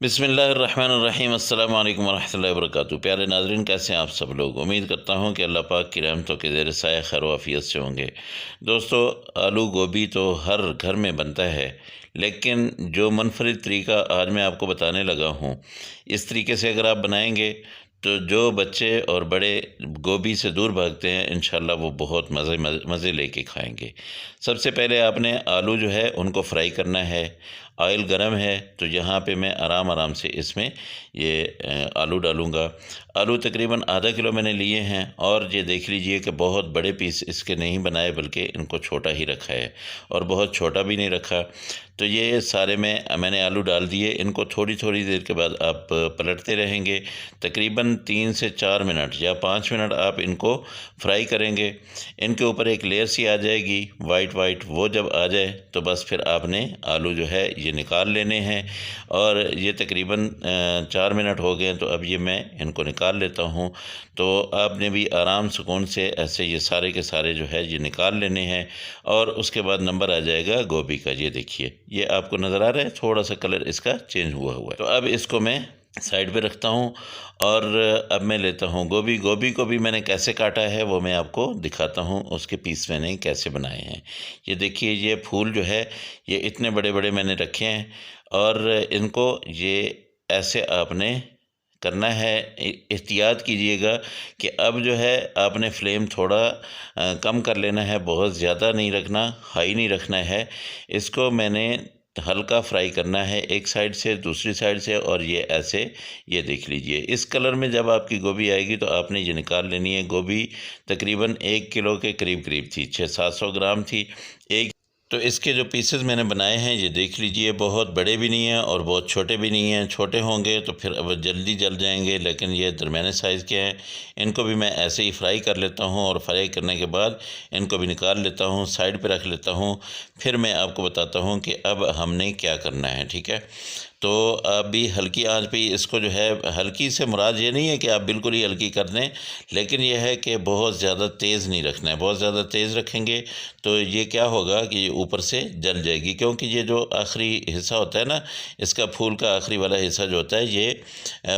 बिस्मिल्लाहिर्रहमानिर्रहीम अस्सलाम वालेकुम वरहमतुल्लाहि वबरकातुहू। प्यारे नाज़रीन, कैसे हैं आप सब लोग। उम्मीद करता हूं कि अल्लाह पाक की रहमतों के ज़ेर साया खैर वाफ़ियत से होंगे। दोस्तों, आलू गोभी तो हर घर में बनता है, लेकिन जो मुनफरिद तरीका आज मैं आपको बताने लगा हूं, इस तरीके से अगर आप बनाएंगे तो जो बच्चे और बड़े गोभी से दूर भागते हैं, इंशाल्लाह वो बहुत मज़े लेके खाएंगे। सबसे पहले आपने आलू जो है उनको फ्राई करना है। ऑयल गरम है तो यहाँ पे मैं आराम आराम से इसमें ये आलू डालूँगा। आलू तकरीबन आधा किलो मैंने लिए हैं, और ये देख लीजिए कि बहुत बड़े पीस इसके नहीं बनाए, बल्कि इनको छोटा ही रखा है, और बहुत छोटा भी नहीं रखा। तो ये सारे मैंने आलू डाल दिए। इनको थोड़ी थोड़ी देर के बाद आप पलटते रहेंगे। तकरीबन 3 से 4 मिनट या 5 मिनट आप इनको फ्राई करेंगे। इनके ऊपर एक लेयर सी आ जाएगी वाइट वाइट, वो जब आ जाए तो बस फिर आपने आलू जो है ये निकाल लेने हैं। और ये तकरीबन 4 मिनट हो गए, तो अब ये मैं इनको निकाल लेता हूँ। तो आपने भी आराम सुकून से ऐसे ये सारे के सारे जो है ये निकाल लेने हैं। और उसके बाद नंबर आ जाएगा गोभी का। ये देखिए, ये आपको नज़र आ रहा है, थोड़ा सा कलर इसका चेंज हुआ हुआ है। तो अब इसको मैं साइड पे रखता हूँ, और अब मैं लेता हूँ गोभी। गोभी को भी मैंने कैसे काटा है वो मैं आपको दिखाता हूँ, उसके पीस मैंने कैसे बनाए हैं। ये देखिए, ये फूल जो है ये इतने बड़े बड़े मैंने रखे हैं, और इनको ये ऐसे आपने करना है। एहतियात कीजिएगा कि अब जो है आपने फ्लेम थोड़ा कम कर लेना है, बहुत ज़्यादा नहीं रखना, हाई नहीं रखना है। इसको मैंने हल्का फ्राई करना है, एक साइड से दूसरी साइड से, और ये ऐसे, ये देख लीजिए इस कलर में जब आपकी गोभी आएगी तो आपने ये निकाल लेनी है। गोभी तकरीबन 1 किलो के करीब करीब थी, 600-700 ग्राम थी। एक तो इसके जो पीसेस मैंने बनाए हैं ये देख लीजिए, बहुत बड़े भी नहीं हैं और बहुत छोटे भी नहीं हैं। छोटे होंगे तो फिर अब जल्दी जल जाएंगे, लेकिन ये दरमियाने साइज़ के हैं। इनको भी मैं ऐसे ही फ्राई कर लेता हूँ, और फ्राई करने के बाद इनको भी निकाल लेता हूँ, साइड पे रख लेता हूँ। फिर मैं आपको बताता हूँ कि अब हमने क्या करना है, ठीक है। तो अभी हल्की आंच पे इसको जो है, हल्की से मुराद ये नहीं है कि आप बिल्कुल ही हल्की कर दें, लेकिन यह है कि बहुत ज़्यादा तेज़ नहीं रखना है। बहुत ज़्यादा तेज़ रखेंगे तो ये क्या होगा कि ये ऊपर से जल जाएगी, क्योंकि ये जो आखिरी हिस्सा होता है ना, इसका फूल का आखिरी वाला हिस्सा जो होता है ये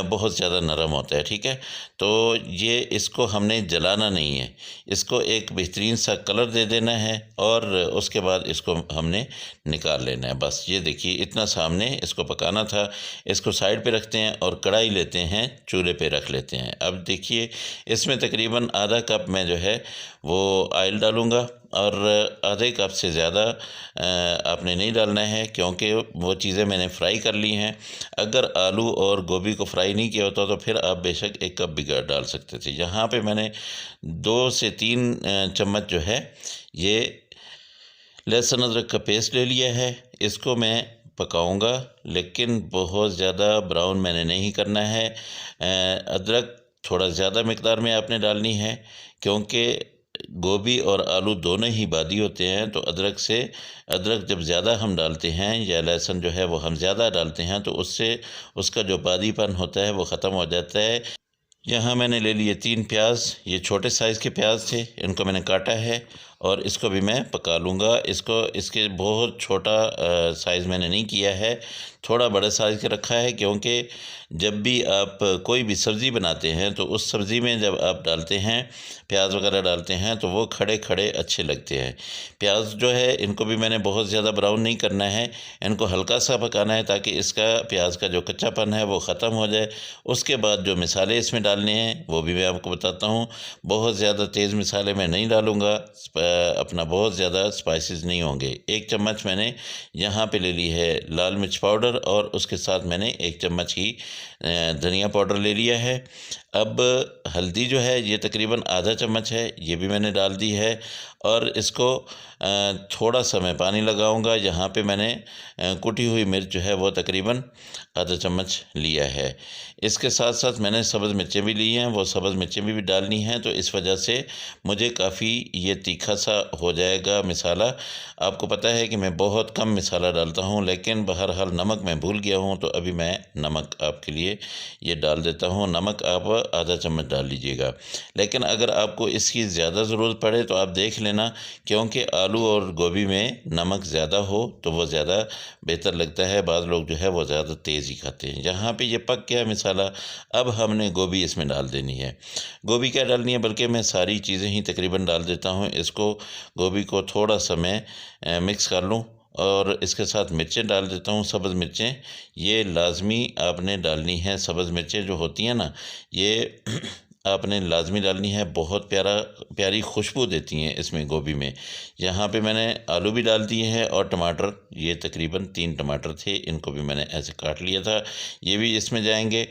बहुत ज़्यादा नरम होता है, ठीक है। तो ये इसको हमने जलाना नहीं है, इसको एक बेहतरीन सा कलर दे देना है, और उसके बाद इसको हमने निकाल लेना है। बस ये देखिए, इतना सामने इसको पकाना था। इसको साइड पे रखते हैं और कढ़ाई लेते हैं, चूल्हे पे रख लेते हैं। अब देखिए, इसमें तकरीबन आधा कप मैं जो है वो ऑयल डालूँगा, और आधे कप से ज़्यादा आपने नहीं डालना है, क्योंकि वो चीज़ें मैंने फ्राई कर ली हैं। अगर आलू और गोभी को फ्राई नहीं किया होता तो फिर आप बेशक 1 कप भी डाल सकते थे। यहाँ पे मैंने 2 से 3 चम्मच जो है ये लहसुन अदरक का पेस्ट ले लिया है। इसको मैं पकाऊंगा, लेकिन बहुत ज़्यादा ब्राउन मैंने नहीं करना है। अदरक थोड़ा ज़्यादा मिकदार में आपने डालनी है, क्योंकि गोभी और आलू दोनों ही बादी होते हैं। तो अदरक जब ज़्यादा हम डालते हैं, या लहसुन जो है वो हम ज़्यादा डालते हैं, तो उससे उसका जो बादीपन होता है वो ख़त्म हो जाता है। यहाँ मैंने ले लिए 3 प्याज, ये छोटे साइज़ के प्याज थे, इनको मैंने काटा है, और इसको भी मैं पका लूँगा। इसके बहुत छोटा साइज़ मैंने नहीं किया है, थोड़ा बड़े साइज़ का रखा है, क्योंकि जब भी आप कोई भी सब्ज़ी बनाते हैं तो उस सब्ज़ी में जब आप डालते हैं, प्याज वगैरह डालते हैं, तो वो खड़े खड़े अच्छे लगते हैं। प्याज जो है इनको भी मैंने बहुत ज़्यादा ब्राउन नहीं करना है, इनको हल्का सा पकाना है, ताकि इसका प्याज का जो कच्चापन है वो ख़त्म हो जाए। उसके बाद जो मिसाले इसमें डालने हैं वो भी मैं आपको बताता हूँ। बहुत ज़्यादा तेज़ मिसाले मैं नहीं डालूँगा, अपना बहुत ज़्यादा स्पाइसेस नहीं होंगे। 1 चम्मच मैंने यहाँ पे ले ली है लाल मिर्च पाउडर, और उसके साथ मैंने 1 चम्मच ही धनिया पाउडर ले लिया है। अब हल्दी जो है ये तकरीबन आधा चम्मच है, ये भी मैंने डाल दी है। और इसको थोड़ा सा मैं पानी लगाऊंगा। यहाँ पे मैंने कुटी हुई मिर्च जो है वो तकरीबन आधा चम्मच लिया है। इसके साथ साथ मैंने सब्ज़ मिर्चें भी ली हैं, वो सब्ज़ मिर्चें भी डालनी हैं। तो इस वजह से मुझे काफ़ी ये तीखा सा हो जाएगा मिसाला। आपको पता है कि मैं बहुत कम मिसाला डालता हूँ, लेकिन बहरहाल नमक मैं भूल गया हूँ, तो अभी मैं नमक आपके लिए ये डाल देता हूँ। नमक आप आधा चम्मच डाल लीजिएगा, लेकिन अगर आपको इसकी ज़्यादा ज़रूरत पड़े तो आप देख लेना लेना, क्योंकि आलू और गोभी में नमक ज़्यादा हो तो वो ज़्यादा बेहतर लगता है। बाज़ लोग जो है वो ज़्यादा तेज़ ही खाते हैं। यहाँ पे ये पक गया मसाला, अब हमने गोभी इसमें डाल देनी है। गोभी क्या डालनी है, बल्कि मैं सारी चीज़ें ही तकरीबन डाल देता हूँ। इसको गोभी को थोड़ा सा मैं मिक्स कर लूँ और इसके साथ मिर्चें डाल देता हूँ, सब्ज़ मिर्चें। ये लाज़मी आपने डालनी है। सब्ज़ मिर्चें जो होती हैं ना, ये आपने लाज़मी डालनी है। बहुत प्यारी खुशबू देती हैं इसमें गोभी में। यहाँ पे मैंने आलू भी डाल दिए हैं और टमाटर, ये तकरीबन 3 टमाटर थे, इनको भी मैंने ऐसे काट लिया था, ये भी इसमें जाएंगे।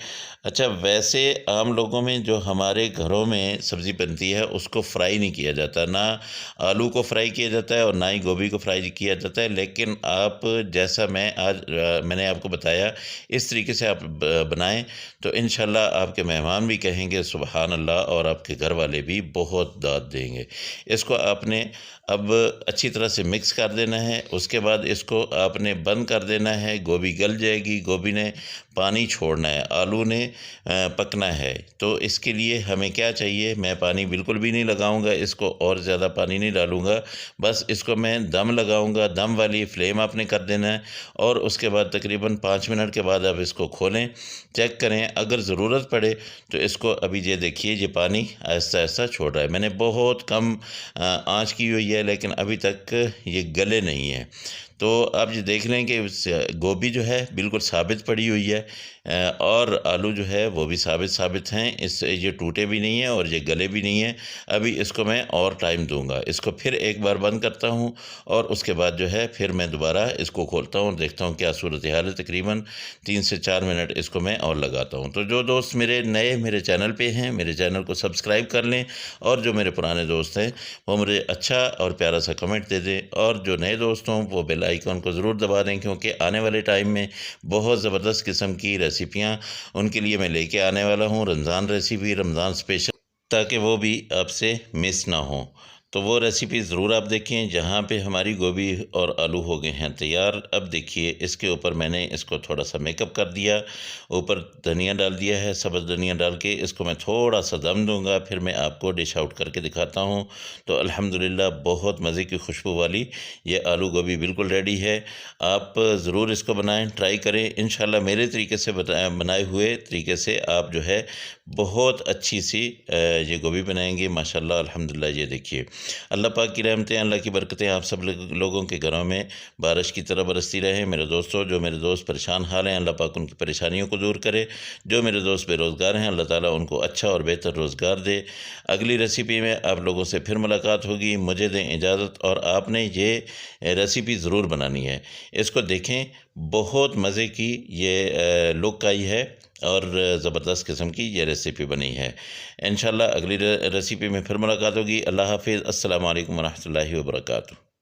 अच्छा, वैसे आम लोगों में जो हमारे घरों में सब्ज़ी बनती है उसको फ्राई नहीं किया जाता, ना आलू को फ्राई किया जाता है और ना ही गोभी को फ्राई किया जाता है। लेकिन आप जैसा मैंने आपको बताया, इस तरीके से आप बनाएं तो इंशाल्लाह आपके मेहमान भी कहेंगे सुभान अल्लाह, और आपके घर वाले भी बहुत दाद देंगे। इसको आपने अब अच्छी तरह से मिक्स कर देना है। उसके बाद इसको आपने बंद कर देना है। गोभी गल जाएगी, गोभी ने पानी छोड़ना है, आलू ने पकना है। तो इसके लिए हमें क्या चाहिए, मैं पानी बिल्कुल भी नहीं लगाऊंगा, इसको और ज़्यादा पानी नहीं डालूंगा, बस इसको मैं दम लगाऊंगा। दम वाली फ्लेम आपने कर देना है और उसके बाद तकरीबन 5 मिनट के बाद आप इसको खोलें, चेक करें। अगर ज़रूरत पड़े तो इसको, अभी ये देखिए ये पानी आहिस्ता आहिस्ता छोड़ रहा है। मैंने बहुत कम आंच की हुई है, लेकिन अभी तक ये गले नहीं है। तो आप ये देख लें कि गोभी जो है बिल्कुल साबित पड़ी हुई है और आलू जो है वो भी साबित हैं। ये टूटे भी नहीं हैं और ये गले भी नहीं हैं। अभी इसको मैं और टाइम दूंगा। इसको फिर एक बार बंद करता हूँ और उसके बाद जो है फिर मैं दोबारा इसको खोलता हूँ और देखता हूँ क्या सूरत हाल है। तकरीबन 3 से 4 मिनट इसको मैं और लगाता हूँ। तो जो दोस्त मेरे चैनल पे हैं, मेरे चैनल को सब्सक्राइब कर लें, और जो मेरे पुराने दोस्त हैं वो मुझे अच्छा और प्यारा सा कमेंट दे दें, और जो नए दोस्त हों वो बेल आइकन को ज़रूर दबा दें, क्योंकि आने वाले टाइम में बहुत ज़बरदस्त किस्म की रेसिपियाँ उनके लिए मैं लेके आने वाला हूँ। रमज़ान रेसिपी, रमज़ान स्पेशल, ताकि वो भी आपसे मिस ना हो। तो वो रेसिपी ज़रूर आप देखें। जहाँ पे हमारी गोभी और आलू हो गए हैं तैयार, अब देखिए इसके ऊपर मैंने इसको थोड़ा सा मेकअप कर दिया, ऊपर धनिया डाल दिया है, सब्ज़ धनिया डाल के इसको मैं थोड़ा सा दम दूंगा, फिर मैं आपको डिश आउट करके दिखाता हूँ। तो अल्हम्दुलिल्लाह बहुत मज़े की खुशबू वाली ये आलू गोभी बिल्कुल रेडी है। आप ज़रूर इसको बनाएं, ट्राई करें। इंशाल्लाह मेरे तरीके से बनाए हुए तरीके से आप जो है बहुत अच्छी सी ये गोभी बनाएंगे माशाल्लाह अल्हम्दुलिल्लाह। ये देखिए, अल्लाह पाक की रहमतें, अल्लाह की बरकतें आप सब लोगों के घरों में बारिश की तरह बरसती रहे। मेरे दोस्तों, जो मेरे दोस्त परेशान हाल हैं, अल्लाह पाक उनकी परेशानियों को दूर करे। जो मेरे दोस्त बेरोज़गार हैं, अल्लाह ताला उनको अच्छा और बेहतर रोज़गार दे। अगली रेसिपी में आप लोगों से फिर मुलाकात होगी। मुझे दें इजाज़त, और आपने ये रेसिपी ज़रूर बनानी है। इसको देखें, बहुत मज़े की ये लुक आई है और ज़बरदस्त किस्म की ये रेसिपी बनी है। इंशाल्लाह अगली रेसिपी में फिर मुलाकात होगी। अल्लाह हाफ़िज़। अस्सलामु अलैकुम व रहमतुल्लाहि व बरकातुहू।